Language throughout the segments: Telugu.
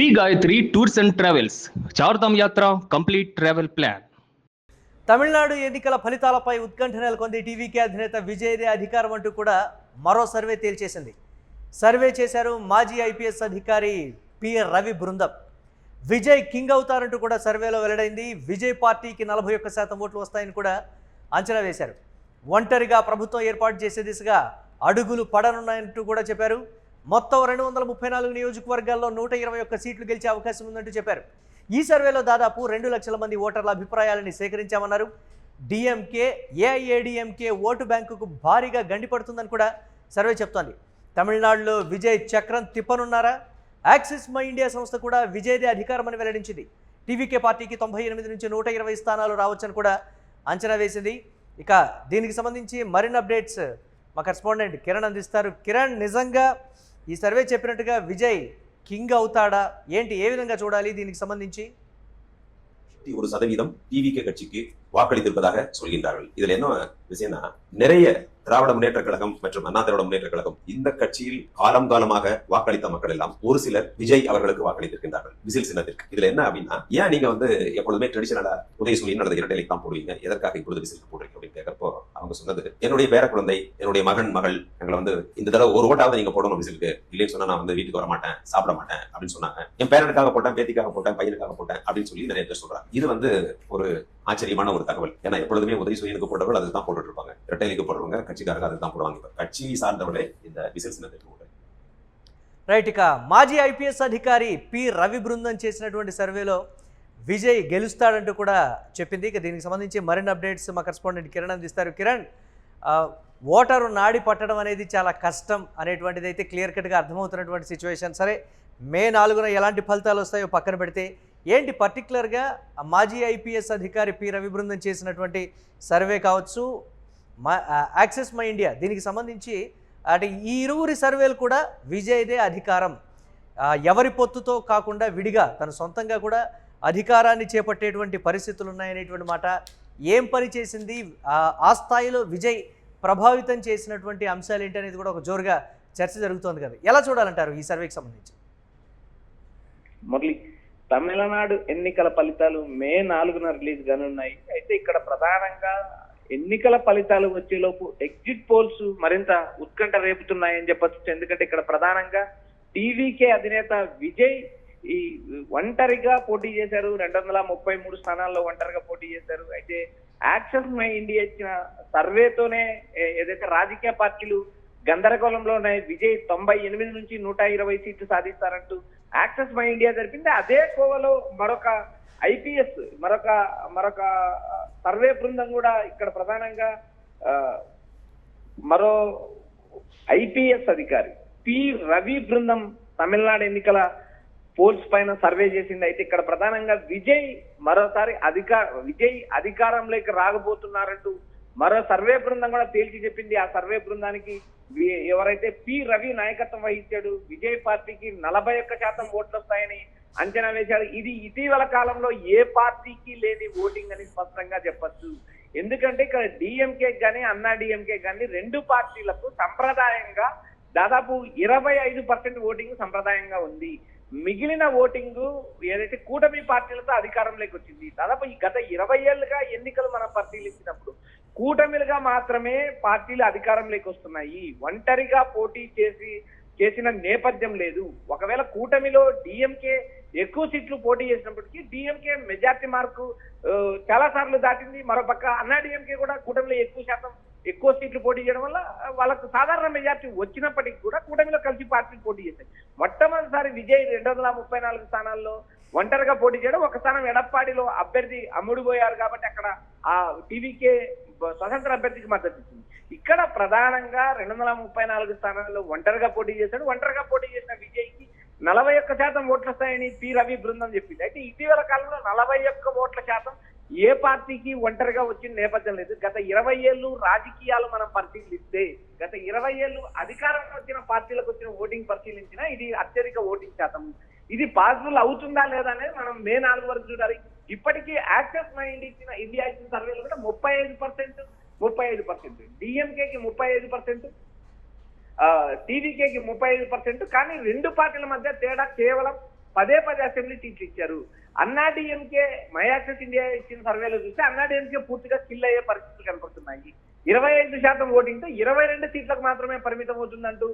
Shri Gayatri tours and travels Chardham yatra complete travel plan. Tamil Nadu ఎన్నికల ఫలితాలపై ఉత్కంఠ నెలకొంది. టీవీకే అధినేత విజయ్దే అధికారం అంటూ కూడా మరో సర్వే తేల్చేసింది. సర్వే చేశారు మాజీ ఐపీఎస్ అధికారి పి రవి బృందం. విజయ్ కింగ్ అవుతారంటూ కూడా సర్వేలో వెల్లడైంది. విజయ్ పార్టీకి 41% ఓట్లు వస్తాయని కూడా అంచనా వేశారు. ఒంటరిగా ప్రభుత్వం ఏర్పాటు చేసే దిశగా అడుగులు పడనున్నాయంటూ కూడా చెప్పారు. మొత్తం 234 నియోజకవర్గాల్లో 121 సీట్లు గెలిచే అవకాశం ఉందంటూ చెప్పారు. ఈ సర్వేలో దాదాపు 2 లక్షల మంది ఓటర్ల అభిప్రాయాలని సేకరించామన్నారు. డిఎంకే ఏఐఏడిఎంకే ఓటు బ్యాంకుకు భారీగా గండిపడుతుందని కూడా సర్వే చెప్తోంది. తమిళనాడులో విజయ్ చక్రం తిప్పనున్నారా? యాక్సిస్ మై ఇండియా సంస్థ కూడా విజయ్దే అధికారమని వెల్లడించింది. టీవీకే పార్టీకి 98 నుంచి 120 స్థానాలు రావచ్చని కూడా అంచనా వేసింది. ఇక దీనికి సంబంధించి మరిన్ని అప్డేట్స్ మా కరెస్పాండెంట్ కిరణ్ అందిస్తారు. కిరణ్, నిజంగా ఈ సర్వే చెప్పినట్టుగా విజయ్ కింగ్ అవుతాడా? ఏంటి, ఏ విధంగా చూడాలి దీనికి సంబంధించి? 1% டிவிகே கட்சிக்கு வாக்களித்திருப்பதாக சொல்கின்றார்கள். இதுல என்ன விஷயம்னா, நிறைய திராவிட முன்னேற்ற கழகம் மற்றும் அண்ணா திராவிட முன்னேற்ற கழகம் இந்த கட்சியில் காலமாக வாக்களித்த மக்கள் எல்லாம் ஒரு சிலர் விஜய் அவர்களுக்கு வாக்களித்திருக்கின்றார்கள் விசில் சின்னத்திற்கு. இதுல என்ன அப்படின்னா, ஏன் நீங்க எப்பொழுதுமே ட்ரெடிஷனலா உதயசூரியன் அல்லது இரட்டை தான் போடுவீங்க, எதற்காக இப்பொழுது விசில் போடுறீங்க அப்படின்னு கேட்கறப்போ அவங்க சொன்னது, என்னுடைய பேர குழந்தை, என்னுடைய மகள் எங்களை இந்த தடவை ஒரு ஓட்டாவது நீங்க போடணும் விசிலுக்கு, இல்லைன்னு சொன்னா நான் வீட்டுக்கு வர மாட்டேன், சாப்பிட மாட்டேன் அப்படின்னு சொன்னாங்க. என் பேரனுக்காக போட்டேன், பேத்திக்காக போட்டேன், பையனுக்காக போட்டேன் அப்படின்னு சொல்லி நிறைய பேர் சொல்றாங்க. இது ஒரு ஆச்சரியமான ஒரு தகவல். ஏன்னா எப்பொழுதுமே உதயசூரியனுக்கு போட்டவர்கள் அதுதான் போட்டுட்டு இருப்பாங்க, இரட்டைக்கு போடுறவங்க கட்சிக்காரங்க அதுதான் போடுவாங்க. கட்சி சார்ந்தவர்களே இந்த விசில் சின்னத்திற்கு போடுறாங்க. రైట్, ఇక మాజీ ఐపీఎస్ అధికారి పి రవి బృందం చేసినటువంటి సర్వేలో విజయ్ గెలుస్తాడంటూ కూడా చెప్పింది. ఇక దీనికి సంబంధించి మరిన్ని అప్డేట్స్ మా కరెస్పాండెంట్ కిరణ్ అందిస్తారు. కిరణ్, ఓటరు నాడి పట్టడం అనేది చాలా కష్టం అనేటువంటిది అయితే క్లియర్ కట్గా అర్థమవుతున్నటువంటి సిచ్యువేషన్. సరే, మే 4న ఎలాంటి ఫలితాలు వస్తాయో పక్కన పెడితే, ఏంటి పర్టికులర్గా మాజీ ఐపీఎస్ అధికారి పి రవి బృందం చేసినటువంటి సర్వే కావచ్చు, యాక్సెస్ మై ఇండియా, దీనికి సంబంధించి అంటే ఈ ఇరువురి సర్వేలు కూడా విజయ్దే అధికారం, ఎవరి పొత్తుతో కాకుండా విడిగా తన సొంతంగా కూడా అధికారాన్ని చేపట్టేటువంటి పరిస్థితులు ఉన్నాయనేటువంటి మాట. ఏం పని చేసింది, ఆ స్థాయిలో విజయ్ ప్రభావితం చేసినటువంటి అంశాలు ఏంటి అనేది కూడా ఒక జోరుగా చర్చ జరుగుతోంది కదా. ఎలా చూడాలంటారు ఈ సర్వేకి సంబంధించి? మురళి, తమిళనాడు ఎన్నికల ఫలితాలు మే 4న రిలీజ్ కానున్నాయి. అయితే ఇక్కడ ప్రధానంగా ఎన్నికల ఫలితాలు వచ్చేలోపు ఎగ్జిట్ పోల్స్ మరింత ఉత్కంఠ రేపుతున్నాయని చెప్పచ్చు. ఎందుకంటే ఇక్కడ ప్రధానంగా టీవీకే అధినేత విజయ్ ఈ ఒంటరిగా పోటీ చేశారు. 233 స్థానాల్లో ఒంటరిగా పోటీ చేశారు. అయితే యాక్సెస్ మై ఇండియా ఇచ్చిన సర్వేతోనే ఏదైతే రాజకీయ పార్టీలు గందరగోళంలో ఉన్నాయి, విజయ్ 98 నుంచి 120 సీట్లు సాధిస్తారంటూ యాక్సెస్ మై ఇండియా జరిపింది. అదే కోవలో మరొక ఐపీఎస్ మరొక సర్వే బృందం కూడా ఇక్కడ ప్రధానంగా మరో ఐపీఎస్ అధికారి పి రవి బృందం తమిళనాడు ఎన్నికల పోల్స్ పైన సర్వే చేసింది. అయితే ఇక్కడ ప్రధానంగా విజయ్ మరోసారి విజయ్ అధికారంలోకి రాకపోతున్నారంటూ మరో సర్వే బృందం కూడా తేల్చి చెప్పింది. ఆ సర్వే బృందానికి ఎవరైతే పి రవి నాయకత్వం వహించాడు, విజయ్ పార్టీకి 41% ఓట్లు వస్తాయని అంచనా వేశాడు. ఇది ఇటీవల కాలంలో ఏ పార్టీకి లేని ఓటింగ్ అని స్పష్టంగా చెప్పచ్చు. ఎందుకంటే ఇక్కడ డిఎంకే కానీ అన్నా డిఎంకే కానీ రెండు పార్టీలకు సంప్రదాయంగా దాదాపు 25% ఓటింగ్ సంప్రదాయంగా ఉంది. మిగిలిన ఓటింగ్ ఏదైతే కూటమి పార్టీలతో అధికారంలోకి వచ్చింది. దాదాపు ఈ గత 20 ఏళ్లుగా ఎన్నికలు మనం పరిశీలించినప్పుడు కూటమిలుగా మాత్రమే పార్టీలు అధికారంలోకి వస్తున్నాయి. ఒంటరిగా పోటీ చేసిన నేపథ్యం లేదు. ఒకవేళ కూటమిలో డిఎంకే ఎక్కువ సీట్లు పోటీ చేసినప్పటికీ డిఎంకే మెజార్టీ మార్కు చాలా సార్లు దాటింది. మరోపక్క అన్నా డిఎంకే కూడా కూటమిలో ఎక్కువ సీట్లు పోటీ చేయడం వల్ల వాళ్ళకు సాధారణ మెజార్టీ వచ్చినప్పటికీ కూడా కూటమిలో కలిసి పార్టీలు పోటీ చేశాయి. మొట్టమొదటిసారి విజయ్ 234 స్థానాల్లో ఒంటరిగా పోటీ చేయడం, ఒక స్థానం ఎడప్పాడిలో అభ్యర్థి అమ్ముడుపోయారు కాబట్టి అక్కడ ఆ టీవీకే స్వతంత్ర అభ్యర్థికి మద్దతు ఇచ్చింది. ఇక్కడ ప్రధానంగా 234 స్థానాల్లో ఒంటరిగా పోటీ చేశాడు. ఒంటరిగా పోటీ చేసిన విజయ్కి 41% ఓట్లు వస్తాయని పి రవి బృందం చెప్పింది. అయితే ఇటీవల కాలంలో 41 ఓట్ల శాతం ఏ పార్టీకి ఒంటరిగా వచ్చిన నేపథ్యం లేదు. గత 20 ఏళ్ళు రాజకీయాలు మనం పరిశీలిస్తే, గత 20 ఏళ్ళు అధికారంలో వచ్చిన పార్టీలకు వచ్చిన ఓటింగ్ పరిశీలించినా ఇది అత్యధిక ఓటింగ్ శాతం. ఇది పాసిబుల్ అవుతుందా లేదా అనేది మనం మే 4 వరకు చూడాలి. ఇప్పటికీ యాక్సెస్ మై ఇండియా ఇచ్చిన సర్వేలు కూడా 35%, డిఎంకేకి 35%, టీవీకేకి 35%. కానీ రెండు పార్టీల మధ్య తేడా కేవలం పదే అసెంబ్లీ సీట్లు ఇచ్చారు. అన్నా డిఎంకే మై యాక్సెస్ ఇండియా ఇచ్చిన సర్వేలో చూస్తే అన్నా డిఎంకే పూర్తిగా కిల్ అయ్యే పరిస్థితులు కనపడుతున్నాయి. 25% ఓటింగ్తో 22 సీట్లకు మాత్రమే పరిమితం అవుతుందంటూ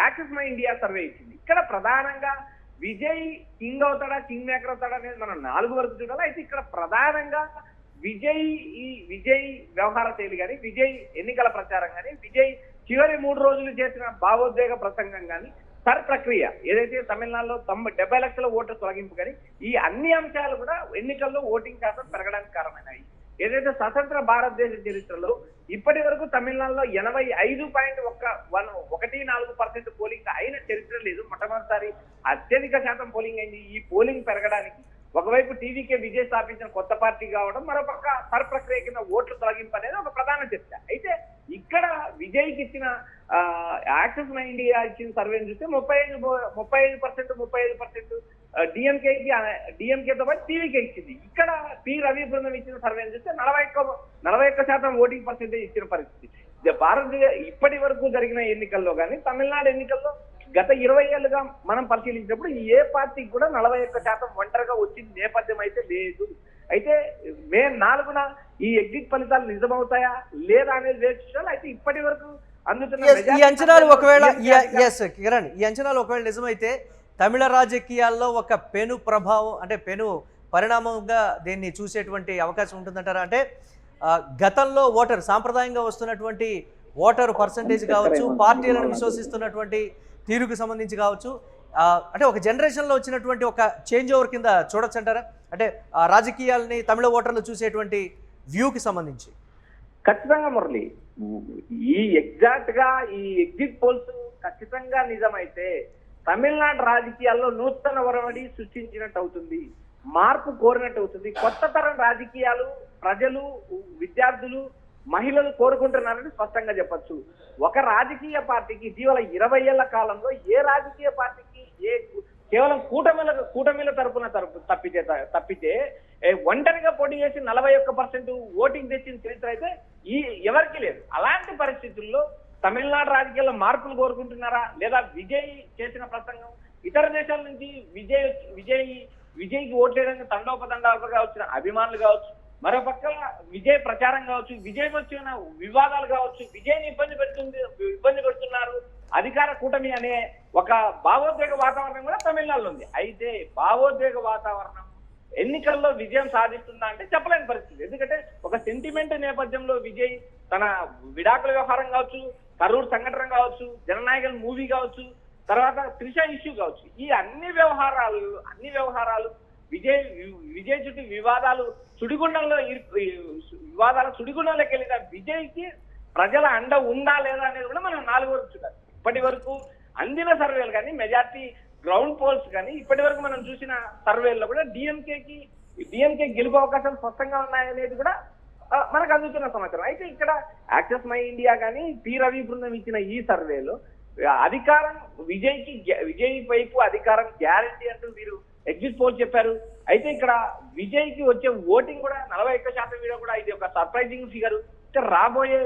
యాక్సెస్ మై ఇండియా సర్వే ఇచ్చింది. ఇక్కడ ప్రధానంగా విజయ్ కింగ్ అవుతాడా, కింగ్ మేకర్ అవుతాడా అనేది మనం 4 వరకు చూడాలి. అయితే ఇక్కడ ప్రధానంగా విజయ్ వ్యవహార శైలి కానీ, విజయ్ ఎన్నికల ప్రచారం కానీ, విజయ్ చివరి 3 రోజులు చేసిన భావోద్వేగ ప్రసంగం కానీ, సర్ ప్రక్రియ ఏదైతే తమిళనాడులో 70 లక్షల ఓట్ల తొలగింపు కానీ, ఈ అన్ని అంశాలు కూడా ఎన్నికల్లో ఓటింగ్ శాతం పెరగడానికి కారణమైనాయి. ఏదైతే స్వతంత్ర భారతదేశ చరిత్రలో ఇప్పటి వరకు తమిళనాడులో 85.14% పోలింగ్ అయిన చరిత్ర లేదు. మొట్టమొదటిసారి అత్యధిక శాతం పోలింగ్ అయింది. ఈ పోలింగ్ పెరగడానికి ఒకవైపు టీవీకే విజయ్ స్థాపించిన కొత్త పార్టీ కావడం, మరోపక్క సర్ ప్రక్రియ కింద ఓట్లు తొలగింపు అనేది ఒక ప్రధాన చర్చ. అయితే ఇక్కడ విజయ్కి ఇచ్చిన యాక్సెస్ మై ఇండియా ఇచ్చిన సర్వేని చూస్తే 35% డిఎంకేతో పాటు టీవీకే ఇచ్చింది. ఇక్కడ పి రవి బృందం ఇచ్చిన సర్వేని చూస్తే 41% ఓటింగ్ పర్సెంటేజ్ ఇచ్చిన పరిస్థితి. భారతీయ ఇప్పటి వరకు జరిగిన ఎన్నికల్లో కానీ, తమిళనాడు ఎన్నికల్లో గత 20 ఏళ్లుగా మనం పరిశీలించినప్పుడు ఏ పార్టీకి కూడా 41% ఒంటరిగా వచ్చిన నేపథ్యం అయితే లేదు. అయితే మే 4న ఈ ఎగ్జిట్ ఫలితాలు నిజమవుతాయా లేదా అనేది వేచి చూడాలి. అయితే ఇప్పటి వరకు అందుతున్న ఈ అంచనాలు ఒకవేళ కిరణ్, ఈ అంచనాలు ఒకవేళ నిజమైతే తమిళ రాజకీయాల్లో ఒక పెను ప్రభావం, అంటే పెను పరిణామంగా దీన్ని చూసేటువంటి అవకాశం ఉంటుందంటారా? అంటే గతంలో ఓటర్ సాంప్రదాయంగా వస్తున్నటువంటి ఓటర్ పర్సంటేజ్ కావచ్చు, పార్టీలను విశ్వసిస్తున్నటువంటి తీరుకు సంబంధించి కావచ్చు, అంటే ఒక జనరేషన్లో వచ్చినటువంటి ఒక చేంజ్ ఓవర్ కింద చూడొచ్చు అంటారా? అంటే రాజకీయాలని తమిళ ఓటర్లు చూసేటువంటి వ్యూకి సంబంధించి. ఖచ్చితంగా మురళి, ఈ ఎగ్జాక్ట్ గా ఈ ఎగ్జిట్ పోల్స్ ఖచ్చితంగా నిజమైతే తమిళనాడు రాజకీయాల్లో నూతన ఒరవడి సృష్టించినట్టు అవుతుంది, మార్పు కోరినట్టు అవుతుంది. కొత్త తరం రాజకీయాలు ప్రజలు, విద్యార్థులు, మహిళలు కోరుకుంటున్నారని స్పష్టంగా చెప్పొచ్చు. ఒక రాజకీయ పార్టీకి ఇటీవల 20 ఏళ్ల కాలంలో ఏ రాజకీయ పార్టీకి కేవలం కూటమిల తరపున తప్పితే ఒంటరిగా పోటీ చేసి 41% ఓటింగ్ తెచ్చిన చరిత్ర అయితే ఎవరికి లేదు. అలాంటి పరిస్థితుల్లో తమిళనాడు రాజకీయాల్లో మార్పులు కోరుకుంటున్నారా, లేదా విజయ్ చేసిన ప్రసంగం ఇతర దేశాల నుంచి విజయ్కి ఓట్లేయడానికి తండోపతండాలుగా వచ్చిన అభిమానులు కావచ్చు, మరోపక్క విజయ్ ప్రచారం కావచ్చు, విజయ్ వచ్చిన వివాదాలు కావచ్చు, విజయ్ని ఇబ్బంది పెడుతున్నారు అధికార కూటమి అనే ఒక భావోద్వేగ వాతావరణం కూడా తమిళనాడులో ఉంది. అయితే భావోద్వేగ వాతావరణం ఎన్నికల్లో విజయం సాధిస్తుందా అంటే చెప్పలేని పరిస్థితి. ఎందుకంటే ఒక సెంటిమెంట్ నేపథ్యంలో విజయ్ తన విడాకుల వ్యవహారం కావచ్చు, కరూర్ సంఘటన కావచ్చు, జననాయకుల మూవీ కావచ్చు, తర్వాత త్రిష ఇష్యూ కావచ్చు, ఈ అన్ని వ్యవహారాలు విజయ్ చుట్టూ వివాదాల సుడిగుండంలోకి వెళ్ళిన విజయ్కి ప్రజల అండ ఉందా లేదా అనేది కూడా మనం 4 వరకు చూడాలి. ఇప్పటి వరకు అందిన సర్వేలు కానీ, మెజార్టీ గ్రౌండ్ పోల్స్ కానీ, ఇప్పటి వరకు మనం చూసిన సర్వేల్లో కూడా డిఎంకే గెలుపు అవకాశాలు స్పష్టంగా ఉన్నాయనేది కూడా మనకు అందుతున్న సమాచారం. అయితే ఇక్కడ యాక్సెస్ మై ఇండియా కానీ, పి రవి బృందం ఇచ్చిన ఈ సర్వేలో అధికారం విజయ్ వైపు అధికారం గ్యారంటీ అంటూ వీరు ఎగ్జిట్ పోల్ చెప్పారు. అయితే ఇక్కడ విజయ్కి వచ్చే ఓటింగ్ కూడా 41% వీడియో కూడా ఇది ఒక సర్ప్రైజింగ్ ఫిగర్. రాబోయే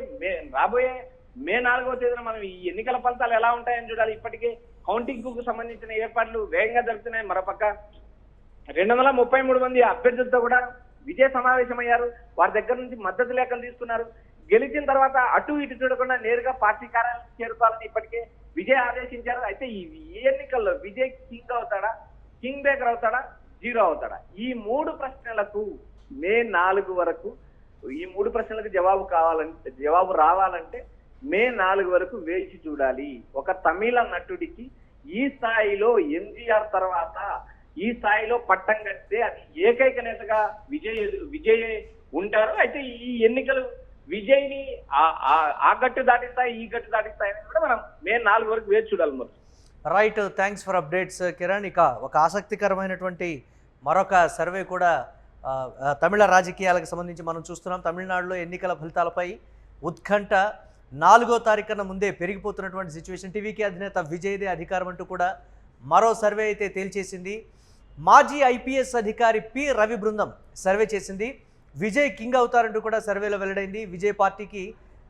మే 4వ తేదీన మనం ఈ ఎన్నికల ఫలితాలు ఎలా ఉంటాయని చూడాలి. ఇప్పటికే కౌంటింగ్ కు సంబంధించిన ఏర్పాట్లు వేగంగా జరుగుతున్నాయి. మరోపక్క 233 మంది అభ్యర్థులతో కూడా విజయ్ సమావేశమయ్యారు. వారి దగ్గర నుంచి మద్దతు లేఖలు తీసుకున్నారు. గెలిచిన తర్వాత అటు ఇటు చూడకుండా నేరుగా పార్టీ కార్యాలయం చేరుకోవాలని ఇప్పటికే విజయ్ ఆదేశించారు. అయితే ఈ ఎన్నికల్లో విజయ్ కింగ్ అవుతాడా, కింగ్ మేకర్ అవుతాడా, జీరో అవుతాడా? ఈ 3 ప్రశ్నలకు మే 4 వరకు ఈ 3 ప్రశ్నలకు జవాబు రావాలంటే మే 4 వరకు వేచి చూడాలి. ఒక తమిళ నటుడికి ఈ స్థాయిలో ఎంజీఆర్ తర్వాత ఈ స్థాయిలో పట్టం కడితే అది ఏకైక నేతగా విజయ్ ఉంటారు. అయితే ఈ ఎన్నికలు విజయ్ని ఆ గట్టు దాటిస్తాయి, ఈ గట్టు దాటిస్తాయి అని కూడా మనం మే 4 వరకు వేచి చూడాలి. మరి right, thanks for updates Kiran. ఇక ఒక ఆసక్తికరమైనటువంటి మరొక సర్వే కూడా తమిళ రాజకీయాలకు సంబంధించి మనం చూస్తున్నాం. తమిళనాడులో ఎన్నికల ఫలితాలపై ఉత్కంఠ 4వ తారీఖున ముందే పెరిగిపోతున్నటువంటి సిచ్యువేషన్. టీవీకి అధినేత విజయ్దే అధికారం అంటూ కూడా మరో సర్వే అయితే తేల్చేసింది. మాజీ ఐపీఎస్ అధికారి పి రవి బృందం సర్వే చేసింది. విజయ్ కింగ్ అవుతారంటూ కూడా సర్వేలో వెల్లడైంది. విజయ్ పార్టీకి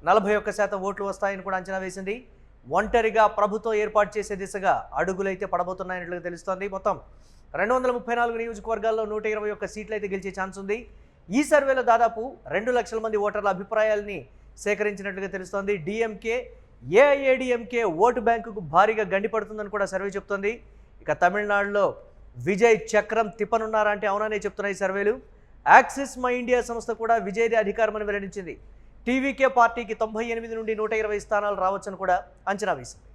41% ఓట్లు వస్తాయని కూడా అంచనా వేసింది. ఒంటరిగా ప్రభుత్వం ఏర్పాటు చేసే దిశగా అడుగులైతే పడబోతున్నాయన్నట్లుగా తెలుస్తోంది. మొత్తం 234 నియోజకవర్గాల్లో 121 సీట్లు అయితే గెలిచే ఛాన్స్ ఉంది. ఈ సర్వేలో దాదాపు 2 లక్షల మంది ఓటర్ల అభిప్రాయాల్ని సేకరించినట్లుగా తెలుస్తోంది. డిఎంకే ఏఐఏడిఎంకే ఓటు బ్యాంకుకు భారీగా గండిపడుతుందని కూడా సర్వే చెప్తోంది. ఇక తమిళనాడులో విజయ్ చక్రం తిప్పనున్నారా అంటే అవుననే చెప్తున్నాయి సర్వేలు. యాక్సిస్ మై ఇండియా సంస్థ కూడా విజయ్దే అధికారమని వెల్లడించింది. టీవీకే పార్టీకి 98 నుండి 120 స్థానాలు రావచ్చని కూడా అంచనా వేసింది.